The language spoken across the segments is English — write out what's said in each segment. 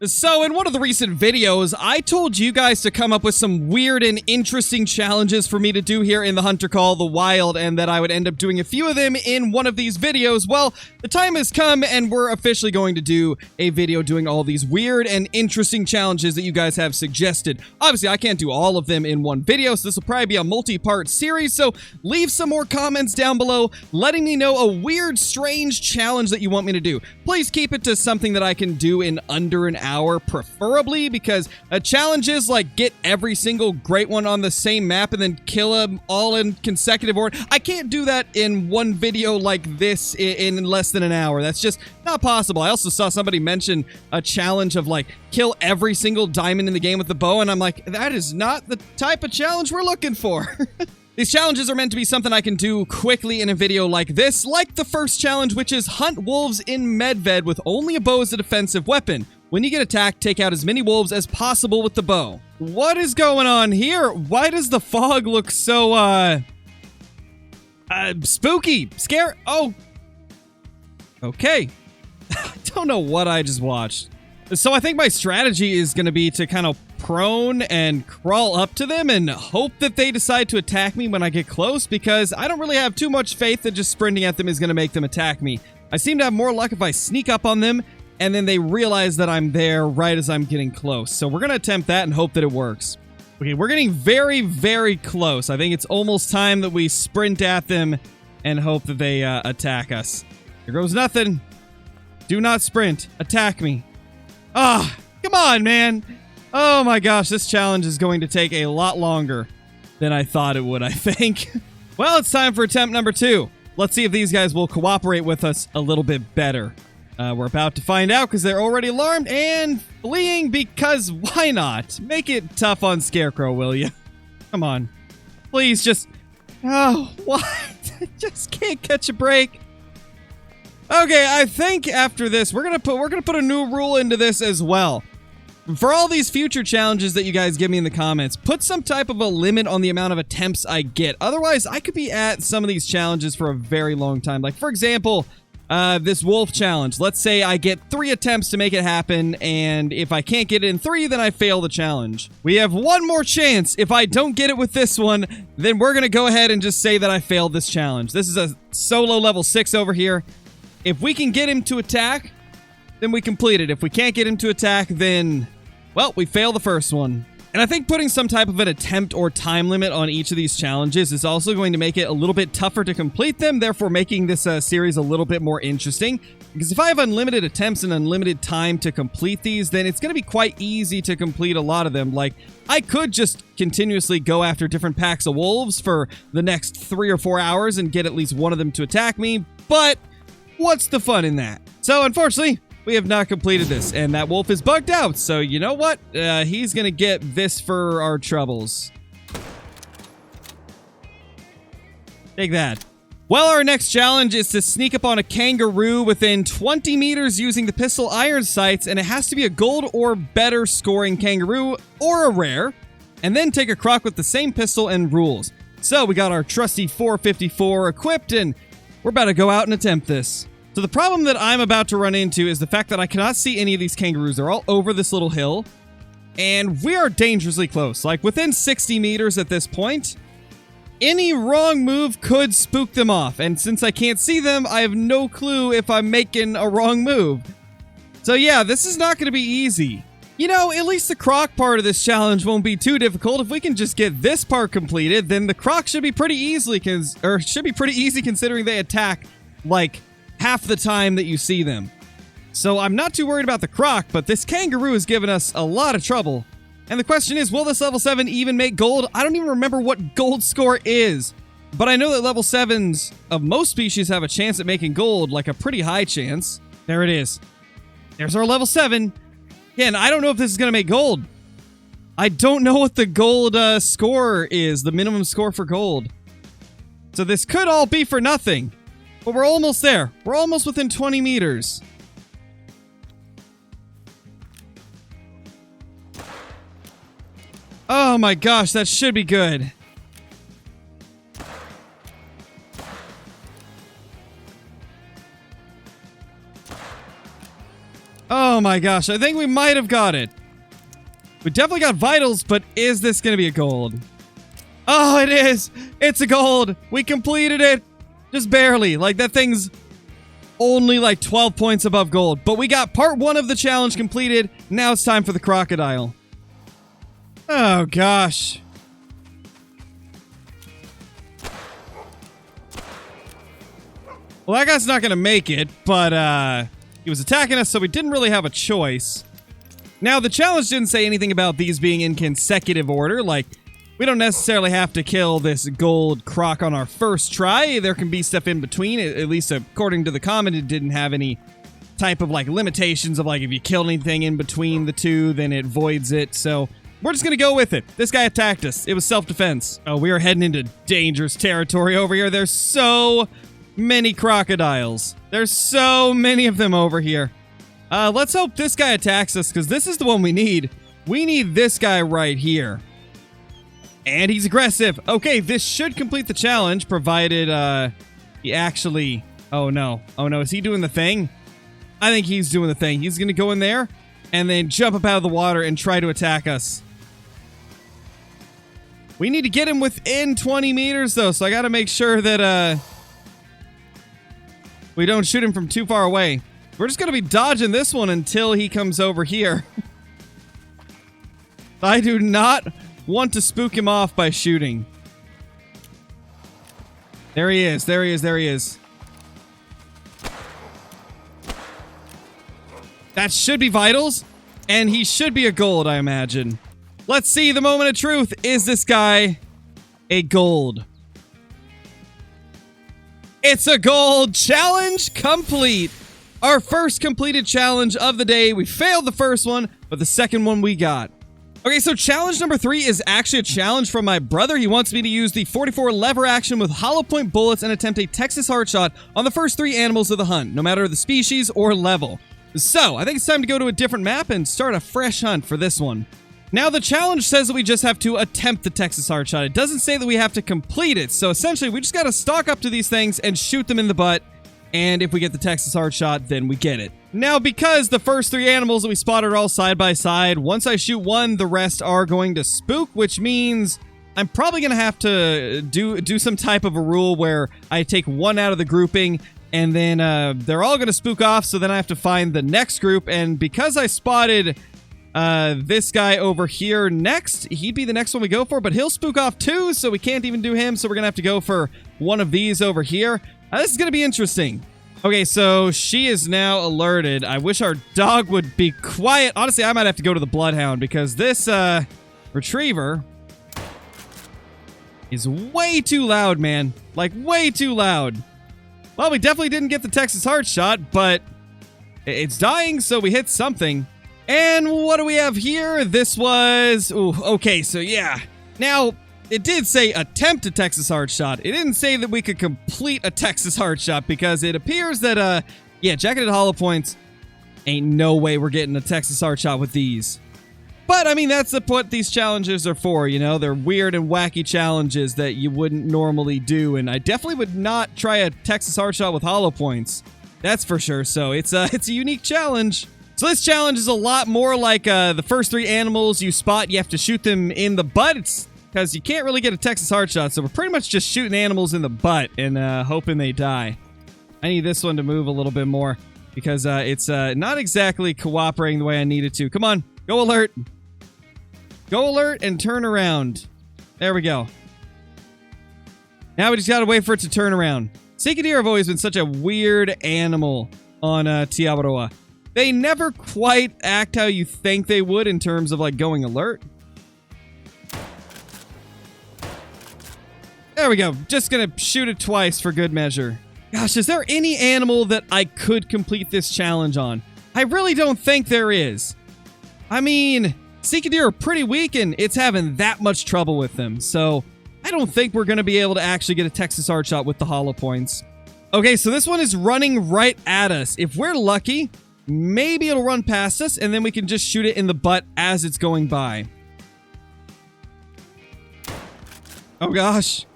So in one of the recent videos, I told you guys to come up with some weird and interesting challenges for me to do here in the Hunter Call the Wild, and that I would end up doing a few of them in one of these videos. Well, the time has come, and we're officially going to do a video doing all these weird and interesting challenges that you guys have suggested. Obviously, I can't do all of them in one video, so this will probably be a multi-part series, so leave some more comments down below letting me know a weird, strange challenge that you want me to do. Please keep it to something that I can do in under an hour, preferably, because challenges like get every single great one on the same map and then kill them all in consecutive order. I can't do that in one video like this in less than an hour. That's just not possible. I also saw somebody mention a challenge of like kill every single diamond in the game with the bow, and I'm like, that is not the type of challenge we're looking for. These challenges are meant to be something I can do quickly in a video like this, like the first challenge, which is hunt wolves in Medved with only a bow as a defensive weapon. When you get attacked, take out as many wolves as possible with the bow. What is going on here? Why does the fog look so, spooky? Oh. Okay. I don't know what I just watched. So I think my strategy is going to be to kind of prone and crawl up to them and hope that they decide to attack me when I get close, because I don't really have too much faith that just sprinting at them is going to make them attack me. I seem to have more luck if I sneak up on them and then they realize that I'm there right as I'm getting close. So we're going to attempt that and hope that it works. Okay, we're getting very, very close. I think it's almost time that we sprint at them and hope that they attack us. Here goes nothing. Do not sprint. Attack me. Ah, come on, man. Oh my gosh, this challenge is going to take a lot longer than I thought it would, I think. Well, it's time for attempt number 2. Let's see if these guys will cooperate with us a little bit better. We're about to find out because they're already alarmed and fleeing, because why not? Make it tough on Scarecrow, will you? Come on. Please just... Oh, what? I just can't catch a break. Okay, I think after this, we're gonna put a new rule into this as well. For all these future challenges that you guys give me in the comments, put some type of a limit on the amount of attempts I get. Otherwise, I could be at some of these challenges for a very long time. Like, for example, this wolf challenge. Let's say I get 3 attempts to make it happen, and if I can't get it in 3, then I fail the challenge. We have one more chance. If I don't get it with this one, then we're gonna go ahead and just say that I failed this challenge. This is a solo level 6 over here. If we can get him to attack, then we complete it. If we can't get him to attack, then, well, we fail the first one. And I think putting some type of an attempt or time limit on each of these challenges is also going to make it a little bit tougher to complete them, therefore making this series a little bit more interesting. Because if I have unlimited attempts and unlimited time to complete these, then it's going to be quite easy to complete a lot of them. Like, I could just continuously go after different packs of wolves for the next 3 or 4 hours and get at least one of them to attack me, but what's the fun in that? So, unfortunately, we have not completed this, and that wolf is bugged out, so you know what? He's gonna get this for our troubles. Take that. Well, our next challenge is to sneak up on a kangaroo within 20 meters using the pistol iron sights, and it has to be a gold or better scoring kangaroo, or a rare, and then take a croc with the same pistol and rules. So, we got our trusty 454 equipped, and we're about to go out and attempt this. So the problem that I'm about to run into is the fact that I cannot see any of these kangaroos. They're all over this little hill, and we are dangerously close. Like, within 60 meters at this point. Any wrong move could spook them off, and since I can't see them, I have no clue if I'm making a wrong move. So yeah, this is not going to be easy. You know, at least the croc part of this challenge won't be too difficult. If we can just get this part completed, then the croc should be pretty easy considering they attack, like, half the time that you see them. So I'm not too worried about the croc, but this kangaroo has given us a lot of trouble. And the question is, will this level 7 even make gold? I don't even remember what gold score is, but I know that level 7s of most species have a chance at making gold, like a pretty high chance. There it is. There's our level 7. Again, I don't know if this is going to make gold. I don't know what the gold score is, the minimum score for gold. So this could all be for nothing. But we're almost there. We're almost within 20 meters. Oh my gosh, that should be good. Oh Oh my gosh, I think we might have got it. We definitely got vitals, but is this going to be a gold? Oh, it is. It's a gold. We completed it. Just barely. Like, that thing's only like 12 points above gold. But we got part 1 of the challenge completed. Now it's time for the crocodile. Oh, gosh. Well, that guy's not going to make it, but he was attacking us, so we didn't really have a choice. Now, the challenge didn't say anything about these being in consecutive order. Like, we don't necessarily have to kill this gold croc on our first try. There can be stuff in between. At least according to the comment, it didn't have any type of, like, limitations of, like, if you kill anything in between the two, then it voids it. So we're just going to go with it. This guy attacked us. It was self-defense. Oh, we are heading into dangerous territory over here. There's so many crocodiles. There's so many of them over here. Let's hope this guy attacks us, because this is the one we need. We need this guy right here. And he's aggressive. Okay, this should complete the challenge, provided, he actually... Oh, no. Oh, no. Is he doing the thing? I think he's doing the thing. He's gonna go in there, and then jump up out of the water and try to attack us. We need to get him within 20 meters, though, so I gotta make sure that, we don't shoot him from too far away. We're just gonna be dodging this one until he comes over here. I do not want to spook him off by shooting. There he is. There he is. There he is. That should be vitals, and he should be a gold, I imagine. Let's see the moment of truth. Is this guy a gold? It's a gold. Challenge complete. Our first completed challenge of the day. We failed the first one, but the second one we got. Okay, so challenge number 3 is actually a challenge from my brother. He wants me to use the 44 lever action with hollow point bullets and attempt a Texas Hardshot on the first 3 animals of the hunt, no matter the species or level. So, I think it's time to go to a different map and start a fresh hunt for this one. Now, the challenge says that we just have to attempt the Texas Hardshot. It doesn't say that we have to complete it, so essentially we just gotta stalk up to these things and shoot them in the butt. And if we get the Texas Hardshot, then we get it. Now, because the first 3 animals that we spotted are all side by side, once I shoot one, the rest are going to spook, which means I'm probably going to have to do some type of a rule where I take one out of the grouping, and then they're all going to spook off, so then I have to find the next group. And because I spotted this guy over here next, he'd be the next one we go for, but he'll spook off too, so we can't even do him, so we're going to have to go for one of these over here. This is going to be interesting. Okay, so she is now alerted. I wish our dog would be quiet. Honestly, I might have to go to the Bloodhound because this retriever is way too loud, man. Like, way too loud. Well, we definitely didn't get the Texas Hardshot, but it's dying, so we hit something. And what do we have here? This was... Ooh, okay, so yeah. Now... It did say attempt a Texas Hardshot. It didn't say that we could complete a Texas Hardshot because it appears that, yeah, jacketed hollow points, ain't no way we're getting a Texas Hardshot with these. But, I mean, that's what these challenges are for, you know? They're weird and wacky challenges that you wouldn't normally do, and I definitely would not try a Texas Hardshot with hollow points. That's for sure, so it's a unique challenge. So this challenge is a lot more like the first 3 animals you spot, you have to shoot them in the butt. It's because you can't really get a Texas Hardshot, so we're pretty much just shooting animals in the butt and hoping they die. I need this one to move a little bit more because it's not exactly cooperating the way I need it to. Come on, go alert. Go alert and turn around. There we go. Now we just gotta wait for it to turn around. Sika deer have always been such a weird animal on Tiabaroa. They never quite act how you think they would in terms of like going alert. There we go. Just gonna shoot it twice for good measure. Gosh, is there any animal that I could complete this challenge on? I really don't think there is. I mean, Sika deer are pretty weak and it's having that much trouble with them. So I don't think we're gonna be able to actually get a Texas Hardshot with the hollow points. Okay, so this one is running right at us. If we're lucky, maybe it'll run past us and then we can just shoot it in the butt as it's going by. Oh gosh.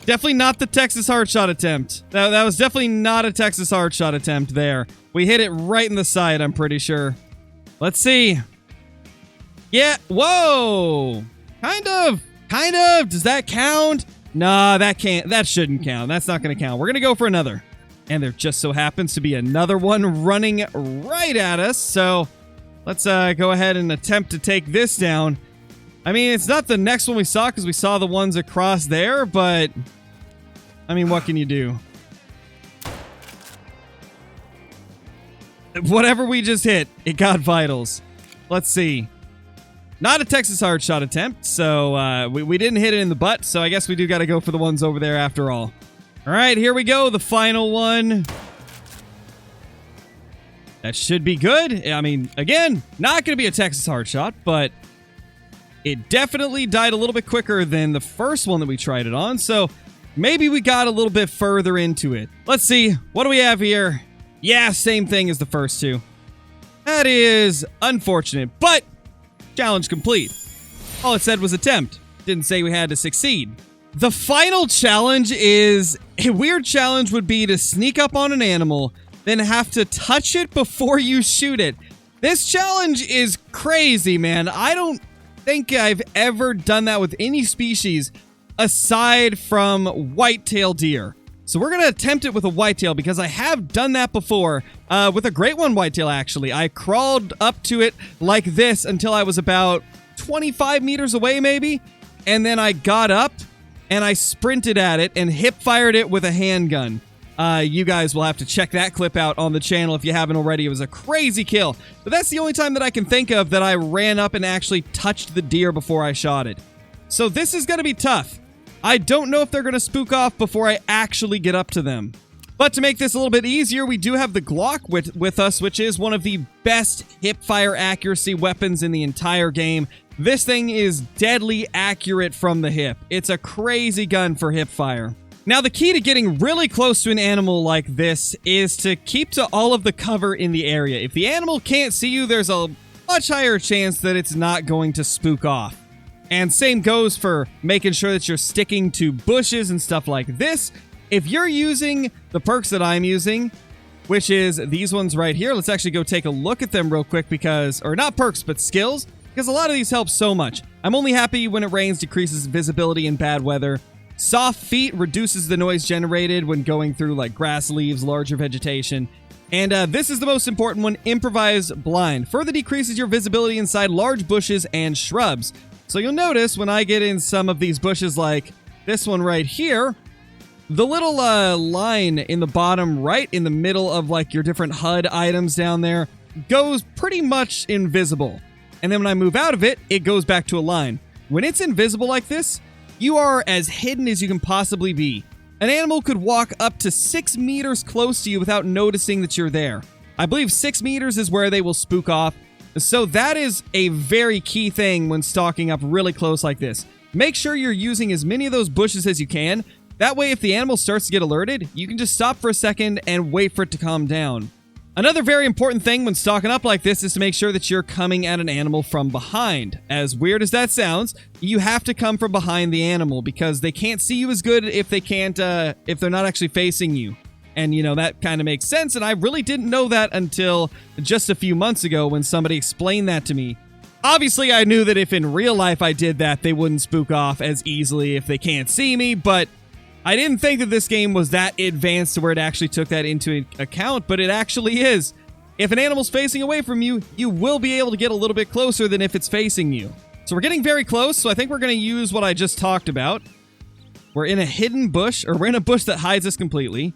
Definitely not the Texas Hardshot attempt. That was definitely not a Texas Hardshot attempt there. We hit it right in the side, I'm pretty sure. Let's see. Yeah, whoa! Kind of. Does that count? Nah, that shouldn't count. That's not gonna count. We're gonna go for another. And there just so happens to be another one running right at us, so let's go ahead and attempt to take this down. I mean, it's not the next one we saw because we saw the ones across there, but I mean, what can you do? Whatever we just hit, it got vitals. Let's see. Not a Texas Hardshot attempt, so we didn't hit it in the butt, so I guess we do got to go for the ones over there after all. All right, here we go, the final one. That should be good. I mean, again, not going to be a Texas Hardshot, but it definitely died a little bit quicker than the first one that we tried it on, so maybe we got a little bit further into it. Let's see, what do we have here? Yeah, same thing as the first two. That is unfortunate, but challenge complete. All it said was attempt. Didn't say we had to succeed. The final challenge is, a weird challenge would be to sneak up on an animal, then have to touch it before you shoot it. This challenge is crazy, man. I don't think I've ever done that with any species aside from whitetail deer. So we're going to attempt it with a whitetail because I have done that before with a great one whitetail, actually. I crawled up to it like this until I was about 25 meters away, maybe. And then I got up and I sprinted at it and hip-fired it with a handgun. You guys will have to check that clip out on the channel if you haven't already. It was a crazy kill. But that's the only time that I can think of that I ran up and actually touched the deer before I shot it. So this is going to be tough. I don't know if they're going to spook off before I actually get up to them. But to make this a little bit easier, we do have the Glock with us, which is one of the best hip-fire accuracy weapons in the entire game. This thing is deadly accurate from the hip. It's a crazy gun for hip-fire. Now, the key to getting really close to an animal like this is to keep to all of the cover in the area. If the animal can't see you, there's a much higher chance that it's not going to spook off. And same goes for making sure that you're sticking to bushes and stuff like this. If you're using the perks that I'm using, which is these ones right here, let's actually go take a look at them real quick because, or not perks, but skills, because a lot of these help so much. I'm only happy when it rains, decreases visibility in bad weather. Soft feet reduces the noise generated when going through like grass, leaves, larger vegetation. And this is the most important one, improvise blind. Further decreases your visibility inside large bushes and shrubs. So you'll notice when I get in some of these bushes like this one right here, the little line in the bottom right in the middle of like your different HUD items down there goes pretty much invisible. And then when I move out of it, it goes back to a line. When it's invisible like this, you are as hidden as you can possibly be. An animal could walk up to 6 meters close to you without noticing that you're there. I believe 6 meters is where they will spook off. So that is a very key thing when stalking up really close like this. Make sure you're using as many of those bushes as you can. That way, if the animal starts to get alerted, you can just stop for a second and wait for it to calm down. Another very important thing when stalking up like this is to make sure that you're coming at an animal from behind. As weird as that sounds, you have to come from behind the animal because they can't see you as good if they can't, if they're not actually facing you. And, you know, that kind of makes sense, and I really didn't know that until just a few months ago when somebody explained that to me. Obviously, I knew that if in real life I did that, they wouldn't spook off as easily if they can't see me, but I didn't think that this game was that advanced to where it actually took that into account, but it actually is. If an animal's facing away from you, you will be able to get a little bit closer than if it's facing you. So we're getting very close, so I think we're going to use what I just talked about. We're in a hidden bush, or we're in a bush that hides us completely.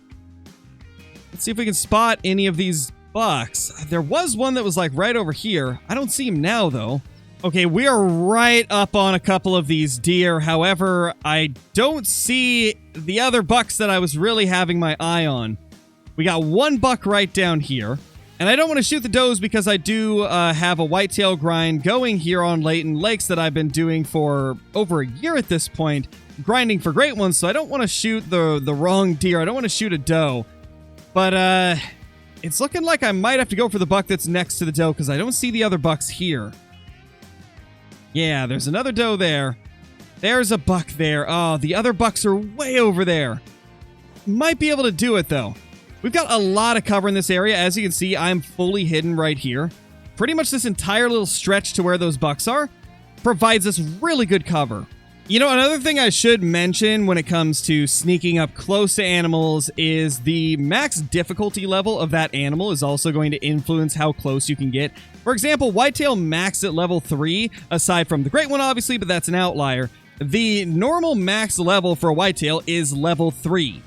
Let's see if we can spot any of these bucks. There was one that was like right over here. I don't see him now, though. Okay, we are right up on a couple of these deer. However, I don't see the other bucks that I was really having my eye on. We got one buck right down here. And I don't want to shoot the does because I do have a whitetail grind going here on Layton Lakes that I've been doing for over a year at this point, grinding for great ones, so I don't want to shoot the wrong deer. I don't want to shoot a doe. But it's looking like I might have to go for the buck that's next to the doe because I don't see the other bucks here. Yeah, there's another doe there. I There's a buck there. Oh, the other bucks are way over there. Might be able to do it, though. We've got a lot of cover in this area. As you can see, I'm fully hidden right here. Pretty much this entire little stretch to where those bucks are provides us really good cover. You know, another thing I should mention when it comes to sneaking up close to animals is the max difficulty level of that animal is also going to influence how close you can get. For example, whitetail max at level 3, aside from the great one, obviously, but that's an outlier. The normal max level for a whitetail is level 3.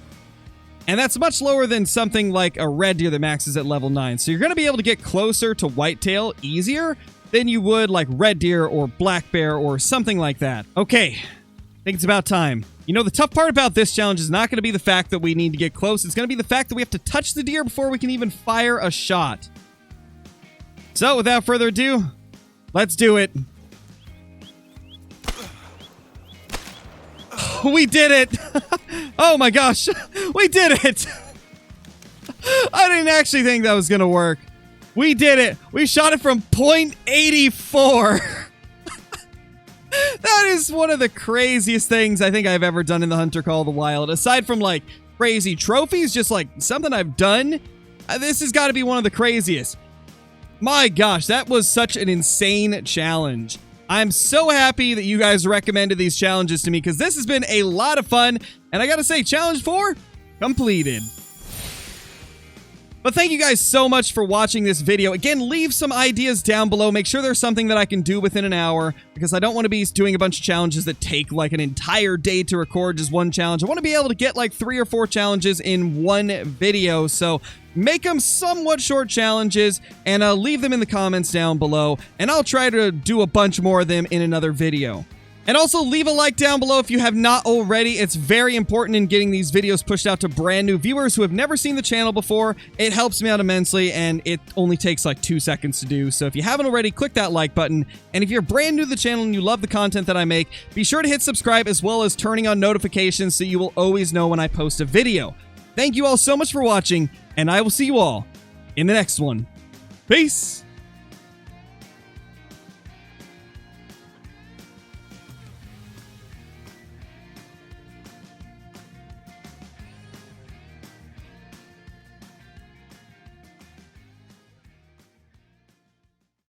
And that's much lower than something like a red deer that maxes at level 9. So you're going to be able to get closer to whitetail easier than you would like red deer or black bear or something like that. Okay, I think it's about time. You know, the tough part about this challenge is not going to be the fact that we need to get close. It's going to be the fact that we have to touch the deer before we can even fire a shot. So without further ado, let's do it. We did it! Oh my gosh, we did it! I didn't actually think that was going to work. We did it! We shot it from .84! That is one of the craziest things I think I've ever done in the Hunter Call of the Wild. Aside from, like, crazy trophies, just, like, something I've done, this has got to be one of the craziest. My gosh, that was such an insane challenge. I'm so happy that you guys recommended these challenges to me because this has been a lot of fun. And I got to say, challenge 4 completed. But thank you guys so much for watching this video. Again, leave some ideas down below. Make sure there's something that I can do within an hour because I don't want to be doing a bunch of challenges that take like an entire day to record just one challenge. I want to be able to get like 3 or 4 challenges in one video. So make them somewhat short challenges and leave them in the comments down below. And I'll try to do a bunch more of them in another video. And also leave a like down below if you have not already. It's very important in getting these videos pushed out to brand new viewers who have never seen the channel before. It helps me out immensely and it only takes like 2 seconds to do. So if you haven't already, click that like button. And if you're brand new to the channel and you love the content that I make, be sure to hit subscribe as well as turning on notifications so you will always know when I post a video. Thank you all so much for watching and I will see you all in the next one. Peace!